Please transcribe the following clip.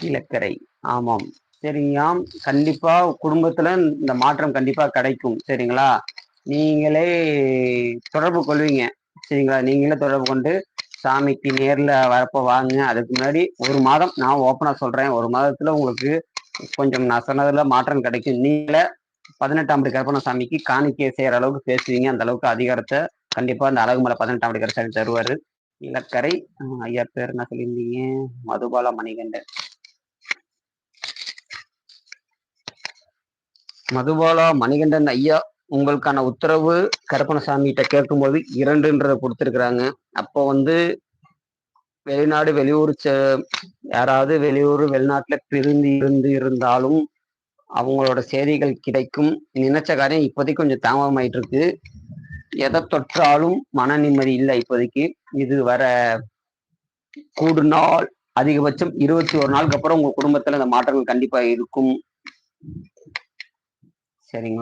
இலக்கரை. ஆமாம். சரிங்கயாம். கண்டிப்பா குடும்பத்துல இந்த மாற்றம் கண்டிப்பா கிடைக்கும். சரிங்களா? நீங்களே தொடர்பு கொள்வீங்க. சரிங்களா? நீங்களே தொடர்பு கொண்டு சாமிக்கு நேர்ல வரப்ப வாங்க. அதுக்கு முன்னாடி 1 மாதம் நான் ஓப்பனா சொல்றேன். 1 மாதத்துல உங்களுக்கு கொஞ்சம் நான் சொன்னதுல மாற்றம் கிடைக்கும். நீங்களே 18ஆம் படி கருப்பண்ண சாமிக்கு காணிக்கை செய்ற அளவுக்கு பேசுவீங்க. அந்த அளவுக்கு அதிகாரத்த கண்டிப்பா இந்த அழகுமலை 18ஆம் படி கருப்பசாமி தருவாரு. இலக்கரை. ஐயா பேர் என்ன சொல்லியிருந்தீங்க? மதுபாலா மணிகண்டன். மதுபாலா மணிகண்டன் ஐயா, உங்களுக்கான உத்தரவு கருப்பணசாமிகிட்ட கேட்கும்போது 2ன்றத குடுத்திருக்கிறாங்க. அப்போ வந்து வெளிநாடு, வெளியூர் யாராவது வெளியூர், வெளிநாட்டுல பிரிந்து இருந்தாலும் அவங்களோட செய்திகள் கிடைக்கும். நினைச்ச காரியம் இப்போதைக்கு கொஞ்சம் தாமதமாயிட்டு இருக்கு. எதை தொற்றாலும் மன நிம்மதி இல்லை இப்போதைக்கு. இது வர கூடுநாள் அதிகபட்சம் 21 நாளுக்கு அப்புறம் உங்க குடும்பத்துல இந்த மாற்றங்கள் கண்டிப்பா இருக்கும். சரிங்களா?